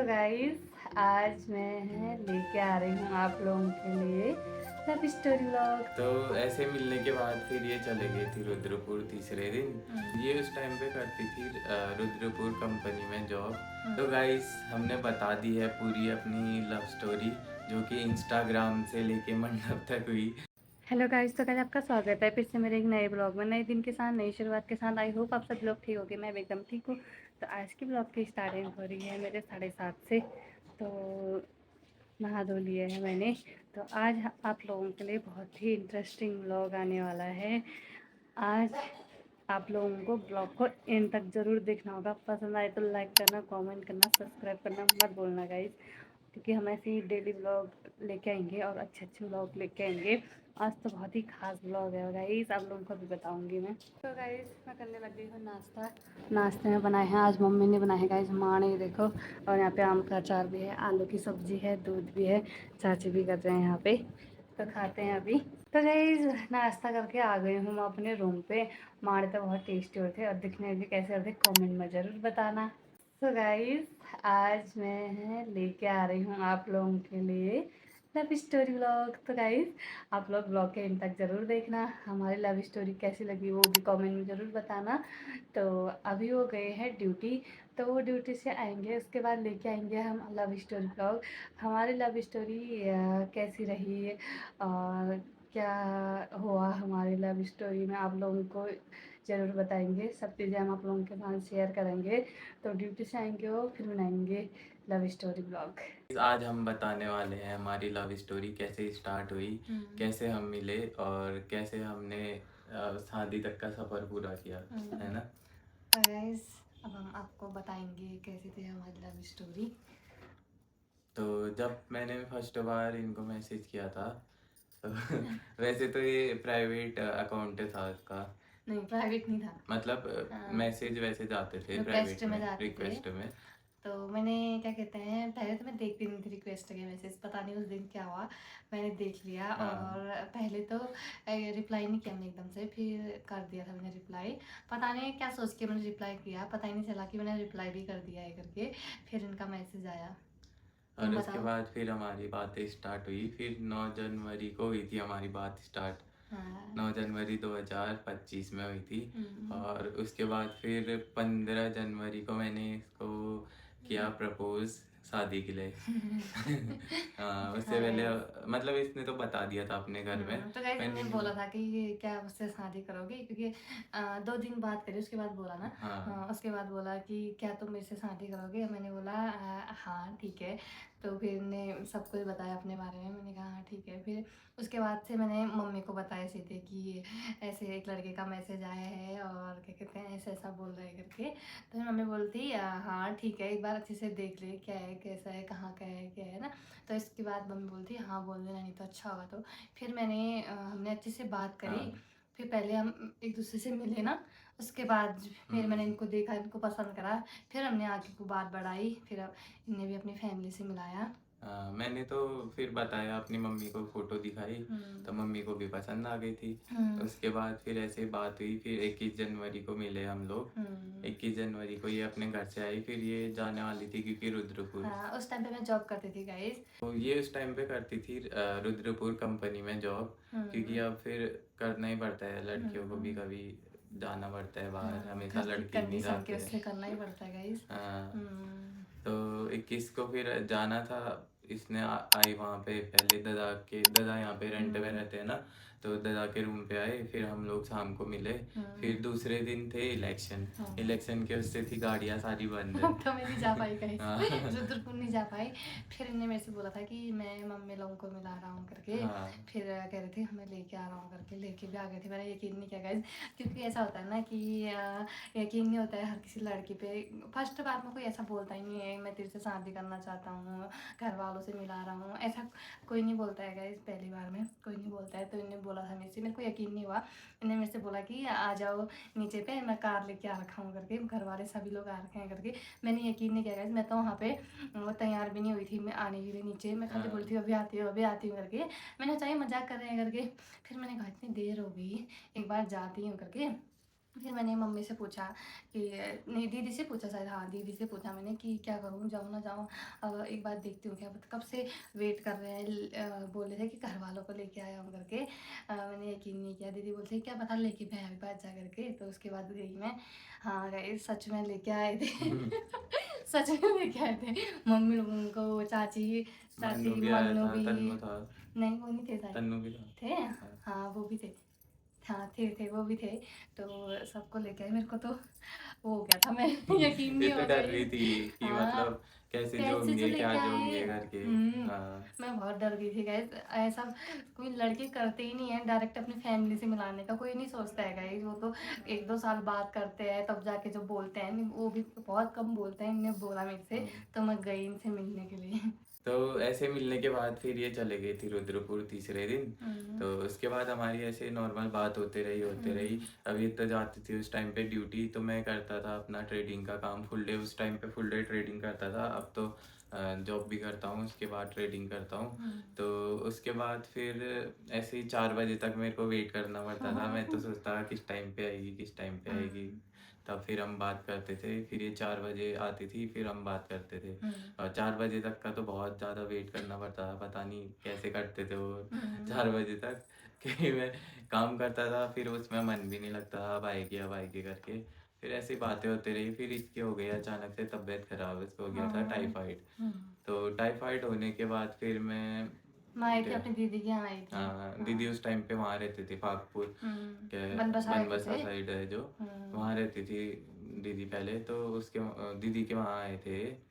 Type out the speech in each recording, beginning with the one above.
Guys आज मैं लेके आ रही हूँ आप लोगों के लिए लव स्टोरी व्लॉग। तो ऐसे मिलने के बाद फिर ये चले गई थी रुद्रपुर तीसरे दिन। ये उस टाइम पे करती थी रुद्रपुर कंपनी में जॉब। तो गाइस हमने बता दी है पूरी अपनी लव स्टोरी जो कि इंस्टाग्राम से लेके मंडप तक हुई। हेलो गाइस, तो कल आपका स्वागत है फिर से मेरे एक नए ब्लॉग में, नए दिन के साथ नई शुरुआत के साथ। आई होप आप सब लोग ठीक होगे, मैं भी एकदम ठीक हूँ। तो आज की ब्लॉग की स्टार्टिंग हो रही है मेरे 7:30 से। तो नहा धो लिया है मैंने। तो आज आप लोगों के लिए बहुत ही इंटरेस्टिंग ब्लॉग आने वाला है। आज आप लोगों को ब्लॉग को एंड तक ज़रूर देखना होगा। पसंद आए तो लाइक करना, कमेंट करना, सब्सक्राइब करना मत भूलना गाइस, क्योंकि हम ऐसे ही डेली ब्लॉग लेके आएंगे और अच्छे अच्छे ब्लॉग लेके आएंगे। आज तो बहुत ही खास ब्लॉग है गाइस, आप लोगों को भी बताऊंगी मैं। तो गाइस मैं करने लग गई हूँ नाश्ता। नाश्ते में बनाए हैं, आज मम्मी ने बनाए हैं गाइस, माँ ने देखो। और यहाँ पे आम का अचार भी है, आलू की सब्जी है, दूध भी है, चाची भी कर रहे हैं यहाँ पे। तो खाते हैं अभी। तो गाइस नाश्ता करके आ गई हूँ मैं अपने रूम पे। माड़े तो बहुत टेस्टी होते और दिखने में भी कैसे होते कमेंट में ज़रूर बताना। तो गाइस आज मैं लेके आ रही हूँ आप लोगों के लिए लव स्टोरी व्लॉग। तो गाइस आप लोग ब्लॉग के एंड तक ज़रूर देखना, हमारी लव स्टोरी कैसी लगी वो भी कमेंट में ज़रूर बताना। तो अभी वो गए हैं ड्यूटी, तो वो ड्यूटी से आएंगे उसके बाद लेके आएंगे हम लव स्टोरी व्लॉग। हमारी लव स्टोरी कैसी रही और क्या हुआ हमारी लव स्टोरी में, आप लोगों को ज़रूर बताएंगे। सब चीज़ें हम आप लोगों के साथ शेयर करेंगे। तो ड्यूटी से आएंगे वो फिर बनाएंगे लव स्टोरी ब्लॉग। आज हम बताने वाले हैं हमारी लव स्टोरी कैसे स्टार्ट हुई, कैसे हम मिले और कैसे हमने शादी तक का सफ़र पूरा किया, है ना। तो गाइस अब हम आपको बताएंगे कैसे थी हमारी लव स्टोरी। तो जब मैंने फर्स्ट बार इनको मैसेज किया था तो वैसे तो ये प्राइवेट अकाउंट था इसका। नहीं प्राइवेट नहीं था, मतलब मैसेज वैसे जाते थे रिक्वेस्ट प्राइवेट में में, जाते थे। रिक्वेस्ट में। तो मैंने क्या कहते हैं, पहले तो मैं देखती नहीं थी रिक्वेस्ट के मैसेज, पता नहीं उस दिन क्या हुआ, मैंने देख लिया हाँ, और पहले तो रिप्लाई नहीं किया मैंने एकदम से, फिर कर दिया था मैंने रिप्लाई। पता नहीं क्या सोच के मैंने रिप्लाई किया, पता ही नहीं चला कि मैंने रिप्लाई भी कर दिया है करके। फिर इनका मैसेज आया। और तुम उसके बताओ। बाद फिर हमारी बातें स्टार्ट हुई। फिर 9 जनवरी को हुई थी हमारी बात स्टार्ट। हाँ। 9 जनवरी 2025 में हुई थी। हम्म। और उसके बाद फिर 15 जनवरी को मैंने इसको किया प्रपोज शादी के लिए। हाँ, उससे हाँ पहले गाइस। मतलब इसने तो बता दिया था अपने घर में। तो गाइस मैंने इन्होंने बोला था कि ये क्या मुझसे शादी करोगे, क्योंकि 2 दिन बात करी उसके बाद बोला ना। हाँ, उसके बाद बोला कि क्या तुम मेरे से शादी करोगे, मैंने बोला हाँ ठीक है। तो फिर ने सब कुछ बताया अपने बारे में, मैंने कहा हाँ ठीक है। फिर उसके बाद से मैंने मम्मी को बताया सीधे कि ऐसे एक लड़के का मैसेज आया है और क्या कहते हैं ऐसा ऐसा बोल रहे हैं करके। तो मम्मी बोलती हाँ ठीक है, एक बार अच्छे से देख ले क्या है कैसा है कहाँ का है क्या है ना। तो इसके बाद मम्मी बोलती हाँ बोल देना, नहीं तो अच्छा होगा। तो फिर हमने अच्छे से बात करी। हाँ। फिर पहले हम एक दूसरे से मिले ना, उसके बाद फिर मैंने हम्म। इनको देखा, इनको पसंद करा। फिर हमने आगे को बात बढ़ाई, फिर अब इन्हें भी अपनी फैमिली से मिलाया। हाँ, मैंने तो फिर बताया अपनी मम्मी को, फोटो दिखाई तो मम्मी को भी पसंद आ गई थी। उसके बाद फिर ऐसे बात हुई। फिर 21 जनवरी को मिले हम लोग। 21 जनवरी को ये अपने घर से आई। फिर ये जाने वाली थी क्योंकि रुद्रपुर। हाँ उस टाइम पे मैं जॉब करती थी गाइस। तो ये उस टाइम पे करती थी रुद्रपुर कंपनी में जॉब। क्योंकि अब फिर करना ही पड़ता है, लड़कियों को भी कभी जाना पड़ता है बाहर, हाँ हमेशा घर की लड़के नहीं कंडीशन के जाते। उससे करना ही पड़ता है गाइस। हाँ। तो 21 को फिर जाना था। इसने आई वहाँ पे पहले दादा यहाँ पे रेंट में रहते हैं ना। तो दादा के रूम पे आए, फिर हम लोग शाम को मिले। फिर दूसरे दिन थे इलेक्शन। इलेक्शन के उससे थी गाड़ियाँ सारी बंद। तो मैं नहीं जा पाई गाइस, हाँ। रुद्रपुर नहीं जा पाई। फिर इन्हें मेरे से बोला था कि मैं मम्मी लोगों को मिला रहा हूँ करके। हाँ, फिर कह रहे थे हमें लेके आ रहा हूँ करके, लेके भी आ गए थे। मैंने यकीन नहीं किया गाइस, क्योंकि ऐसा होता है ना कि यकीन नहीं होता है हर किसी लड़की पे। फर्स्ट बार में कोई ऐसा बोलता ही नहीं है मैं तेरे से शादी करना चाहता हूँ, घर वालों से मिला रहा हूँ, ऐसा कोई नहीं बोलता है गाइस। पहली बार में कोई नहीं बोलता है। तो इन्हें बोला था मेरे को यकीन नहीं हुआ। इन्हें मेरे से बोला कि आ जाओ नीचे पे, मैं कार लेके आ रखा हूँ करके, घर वाले सभी लोग आ रखे हैं करके। मैंने यकीन नहीं किया गाइस, मैं तो वहाँ पे वो तैयार भी नहीं हुई थी मैं आने के लिए नीचे। मैं खाली हाँ, बोलती हूँ अभी आती हूँ करके। मैंने चाहिए मजाक कर रहे हैं करके। फिर मैंने कहा इतनी देर हो गई, एक बार जाती हूँ करके। फिर मैंने मम्मी से पूछा कि नहीं, दीदी से पूछा शायद, हाँ दीदी से पूछा मैंने कि क्या करूँ, जाऊँ ना जाऊँ, अब एक बार देखती हूँ क्या पता, कब से वेट कर रहे हैं, बोल रहे थे कि घर वालों को लेके आया हूँ करके। मैंने यकीन नहीं किया, दीदी बोलते क्या पता लेके मैं अभी बात जा करके, तो उसके बाद गई मैं। हाँ गई, सच में लेके आए थे। सच में लेके आए थे मम्मी लोगों को, चाची, मन्नू चाची भी आया मन्नू था, भी। तन्नू था, नहीं वो नहीं थे शायद। तन्नू भी था। थे। हाँ। हाँ वो भी थे। हाँ थे वो भी थे। तो सबको लेके आए, मेरे को तो वो हो गया था, मैं यकीन ये नहीं तो हो डर गई। रही थी कि हाँ मतलब कैसे कैसे जो जोएंगे, क्या लेके आए। जोएंगे करके। हाँ। मैं बहुत डर गई थी गाइस, ऐसा कोई लड़के करते ही नहीं है डायरेक्ट अपनी फैमिली से मिलाने का, कोई नहीं सोचता है गाइस, वो तो 1-2 साल बात करते हैं तब जाके जो बोलते हैं, वो भी बहुत कम बोलते हैं, इनने बोला मेरे से, हम्म। तो मैं गई इनसे मिलने के लिए। तो ऐसे मिलने के बाद फिर ये चले गए थे रुद्रपुर तीसरे दिन। हम्म, तो उसके बाद हमारी ऐसे नॉर्मल बात होते रही। अब ये तो जाती थी उस टाइम पे ड्यूटी, तो मैं करता था अपना ट्रेडिंग का काम फुल डे, उस टाइम पे फुल डे ट्रेडिंग करता था। अब तो जॉब भी करता हूँ, उसके बाद ट्रेडिंग करता हूँ। हम्म, तो उसके बाद फिर ऐसे ही 4 बजे तक मेरे को वेट करना पड़ता था। मैं तो सोचता था किस टाइम पे आएगी, किस टाइम पे आएगी। हम्म, तब फिर हम बात करते थे, फिर ये 4 बजे आती थी, फिर हम बात करते थे। हम्म, और 4 बजे तक का तो बहुत ज़्यादा वेट करना पड़ता था, पता नहीं कैसे करते थे वो हम्म, 4 बजे तक। क्योंकि मैं काम करता था, फिर उसमें मन भी नहीं लगता था, अब आएगी करके। फिर ऐसी बातें होती रही, फिर इसके हो गई अचानक से तबीयत खराब, इसको हो गया था हम्म, टाइफाइड। हम्म। तो टाइफाइड होने के बाद फिर मैं मैं आई थी क्या, अपनी दीदी के यहाँ आई थी। दीदी हाँ। उस टाइम पे वहाँ रहती थी फागपुर के, बनबसा रहते बनबसा थे। साइड है जो, हम्म, वहाँ रहती थी दीदी पहले। तो उसके दीदी के वहाँ आए थे।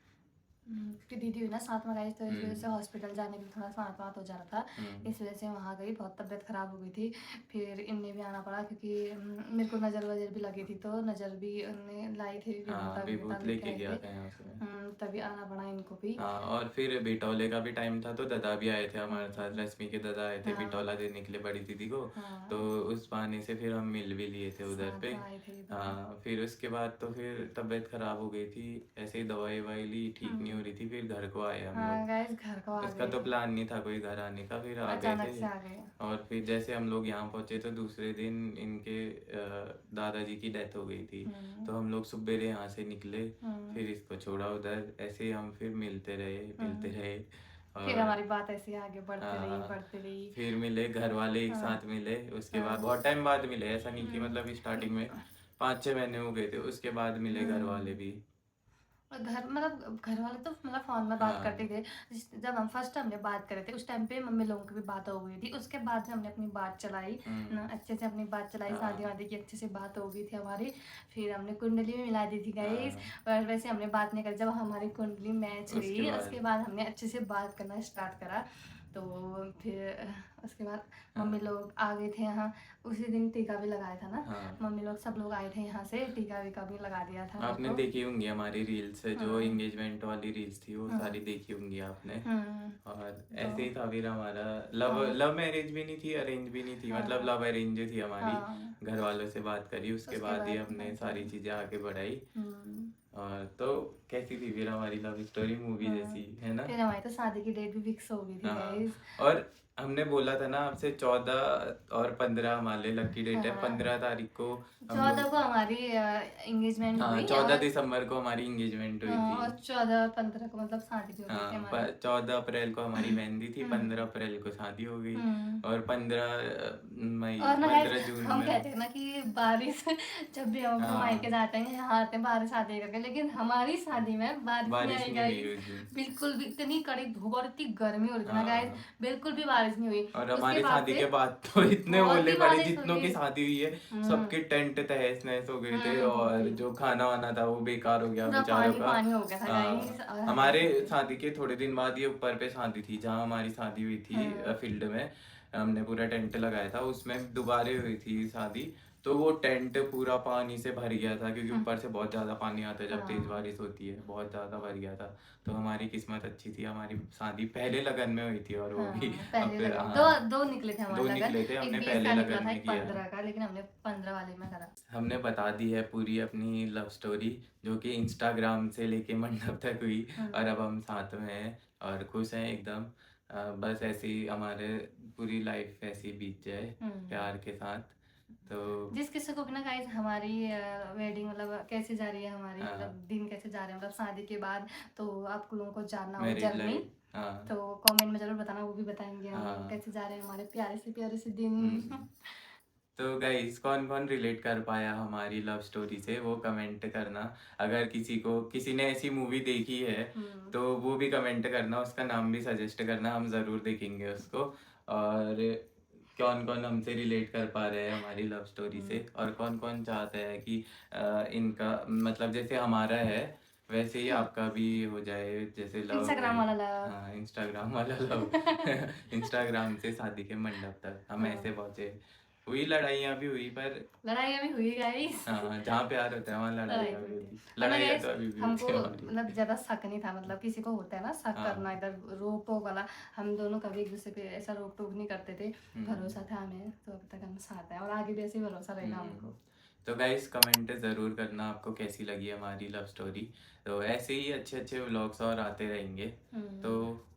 उसकी दीदी हुई ना साथ में गई, तो इस वजह से हम्म। हॉस्पिटल जाने के लिए थोड़ा साथ बात हो जा रहा था, हम्म। इस वजह से वहाँ गई, बहुत तबीयत ख़राब हो गई थी। फिर इनने भी आना पड़ा क्योंकि मेरे को नज़र वज़र भी लगी थी, तो नज़र भी उनने लाई थी, हाँ, विभूता विभूता विभूत लेके लेके आए गया थे। था यहाँ से मैं। तभी आना पड़ा इनको भी। हाँ, और फिर बिटौले का भी टाइम था, तो दादा भी आए थे हमारे साथ, हम्म, रश्मि के दादा आए थे हाँ बिटौला देने के लिए बड़ी दीदी को। तो हाँ, उस बहाने से फिर हम मिल भी लिए थे उधर साथ पे। में आए थे इधर। हाँ, फिर उसके बाद तो फिर तबीयत खराब हो गई थी, ऐसे ही दवाई ववाई ली, ठीक नहीं हो रही थी, फिर घर को आए हम हाँ लोग। गाइस घर को आ इसका गए, तो प्लान नहीं था कोई घर आने का, फिर आ गए अचानक से थे। आ गए। और फिर जैसे हम लोग यहाँ पहुँचे तो दूसरे दिन इनके दादाजी की डेथ हो गई थी। हम्म, तो हम लोग सुबेरे यहाँ से निकले, हम्म, फिर इसको छोड़ा उधर, ऐसे ही हम फिर मिलते हम्म। रहे। फिर और हमारी बात ऐसे ही आगे बढ़ती रही हाँ, बढ़ती रही। फिर मिले घर वाले एक हाँ साथ मिले, उसके बाद हाँ। बहुत टाइम बाद मिले, ऐसा नहीं कि हम्म, मतलब स्टार्टिंग में 5-6 महीने हो गए थे, उसके बाद मिले घर वाले हम्म। भी। और घर वाले तो मतलब फोन में बात करते हाँ। थे। जब हम फर्स्ट हमने बात करे थे उस टाइम पे मम्मी लोगों की भी बात हो गई थी, उसके बाद में हमने अपनी बात चलाई हम्म। ना, अच्छे से अपनी बात चलाई, शादी हाँ। वादी की अच्छे से बात हो गई थी हमारी। फिर हमने कुंडली भी मिला दी थी गाइस। हाँ, और वैसे हमने बात नहीं करी, जब हमारी कुंडली मैच उसके हुई उसके बाद। बाद हमने अच्छे से बात करना स्टार्ट करा। तो फिर उसके बाद मम्मी हाँ। लोग आ गए थे यहाँ, उसी दिन टीका भी लगाया था ना। हाँ, मम्मी लोग सब लोग आए थे यहाँ से, टीका वीका भी लगा दिया था मेरे आपने को। देखी होंगी हमारी रील्स, जो हाँ एंगेजमेंट वाली रील्स थी वो हाँ सारी देखी होंगी आपने। हाँ। और तो ऐसे ही था फिर हमारा लव हाँ लव मैरिज भी नहीं थी, अरेंज भी नहीं थी, मतलब हाँ लव अरेंज थी हमारी। हाँ। घर वालों से बात करी, उसके उसके बाद ही बाद हमने बात सारी हुई। चीज़ें आगे बढ़ाई। हम्म, और तो कैसी थी फिर हमारी लव स्टोरी, मूवी हाँ। जैसी है ना। फिर हमारी तो शादी की डेट भी फिक्स हो गई थी हाँ, गाइस। और हमने बोला था ना आपसे 14 और 15 हमारे लकी डेट है, हाँ 15 तारीख को हम 14 लोग। को हमारी एंगेजमेंट हाँ, हुई 14 दिसंबर को हमारी इंगेजमेंट हुई थी। और 14 और 15 को मतलब शादी हो गई थी हाँ, हमारी। 14 अप्रैल को हमारी मेहंदी थी, हम्म 15 अप्रैल को शादी हो गई। हम्म। और 15 मई, और ना गाइस 15 जून हम में। कहते हैं ना कि बारिश जब भी हम अपने मायके हाँ, जाते हैं यहाँ आते हैं बारिश आती है करके, लेकिन हमारी शादी में बारिश नहीं बारिश आई नहीं हुई गाइस। उस दिन। बिल्कुल भी, इतनी कड़ी धूप और इतनी गर्मी हो रही थी ना गाइस, हाँ, बिल्कुल भी बारिश नहीं हुई। और उसके हमारी बाद शादी से के बाद तो इतने बहुत ओले ही पड़े, बारिश जितनों हुई। की शादी हुई है हम्म सबके टेंट तहस नहस हो गए थे, बहुत और ही जो खाना वाना था वो बेकार हो गया पूरा बेचारों पानी का। पानी हो गया था गाइस, हाँ, और हमारे हमारी शादी के थोड़े दिन बाद ये ऊपर पे शादी थी, जहाँ हमारी शादी हुई थी हम्म फील्ड में, हमने पूरा टेंट लगाया था, उसमें दोबारे हुई थी शादी। तो वो टेंट पूरा पानी से भर गया था, क्योंकि हम्म, ऊपर से बहुत ज़्यादा पानी आता है जब तेज़ हाँ बारिश होती है, बहुत ज़्यादा भर गया था। तो हमारी किस्मत अच्छी थी, हमारी शादी पहले लगन में हुई थी, और वो भी हाँ। पहले अब लगन दो हाँ, दो निकले थे हमारे दो लगन, निकले थे, एक हमने 20 पहले का निकला लगन था, में एक किया। 15 का, लेकिन हमने 15 वाले में करा। हमने बता दी है पूरी अपनी लव स्टोरी, जो कि इंस्टाग्राम से लेके मंडप तक हुई। और हम्म अब हम साथ में हैं और खुश हैं एकदम। बस ऐसी हमारे पूरी लाइफ ऐसी बीत जाए हम्म प्यार के साथ। तो जिस किसी को भी ना गाइस हमारी वेडिंग मतलब कैसे जा रही है हमारी, हाँ, मतलब दिन कैसे जा रहे हैं मतलब शादी के बाद, तो आप लोगों को जानना हो मैरिड जर्नी, लाइफ। हाँ, तो कमेंट में ज़रूर बताना, वो भी बताएंगे हम हाँ। कैसे जा रहे हैं हमारे प्यारे से दिन। हुँ। तो गाइस कौन-कौन रिलेट कर पाया हमारी लव स्टोरी से वो कमेंट करना। अगर किसी ने ऐसी मूवी देखी है हम्म, तो वो भी कमेंट करना, उसका नाम भी सजेस्ट करना, हम ज़रूर देखेंगे उसको। और कौन-कौन हमसे रिलेट कर पा रहे हैं हमारी लव स्टोरी से, हम्म, और कौन-कौन चाहता है कि इनका मतलब जैसे हमारा है वैसे ही आपका भी हो जाए, जैसे लव इंस्टाग्राम वाला लव। हाँ, इंस्टाग्राम वाला लव। इंस्टाग्राम से शादी के मंडप तक हम ऐसे हाँ, पहुँचे। हुई लड़ाइयाँ भी हुई पर लड़ाइयाँ भी हुई गाइस। हाँ, जहाँ प्यार होता है वहाँ लड़ाई लड़ाइयाँ भी भी होती है, होती। वरना लड़ाइयाँ गाइस तो अभी भी हमको होती है हमारी। मतलब ज़्यादा शक नहीं था, मतलब किसी को होता है ना शक करना, हाँ। इधर रोक टोक वाला, हम दोनों कभी एक दूसरे पे ऐसा रोक टोक नहीं करते थे। हुँ, भरोसा था हमें, तो अब तक हम साथ हैं और आगे भी ऐसे ही भरोसा रहेगा हुँ। हमको। तो गाइस कमेंट ज़रूर करना आपको कैसी लगी हमारी लव स्टोरी। तो ऐसे ही अच्छे-अच्छे व्लॉग्स और आते रहेंगे। तो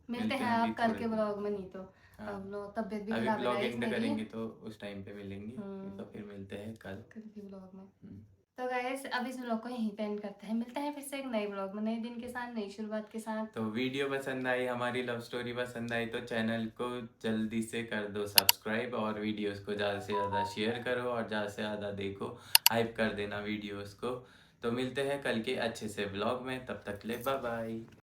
मिलते मिलते हैं हैं अभी आप कल थोड़े के दिन। ब्लॉग में, नहीं तो अब हाँ, लोग तबीयत भी अभी खराब है ब्लॉग गाइस एंड मेरी। करेंगे तो उस टाइम पे मिलेंगे। नहीं हम्म, तो फिर मिलते हैं कल। कल के ब्लॉग में। हुँ। तो गाइस अब इस ब्लॉग को यहीं पे एंड करते हैं, मिलते हैं फिर से एक नए ब्लॉग में, नए दिन के साथ, नई शुरुआत के साथ। तो वीडियो पसंद आई, हमारी लव स्टोरी पसंद आई तो चैनल को जल्दी से कर दो सब्सक्राइब, और वीडियोस को ज़्यादा से ज़्यादा शेयर करो और ज़्यादा से ज़्यादा देखो, हाइप कर देना वीडियोस को। तो मिलते हैं कल के अच्छे से व्लॉग में, तब तक के लिए बाय बाय।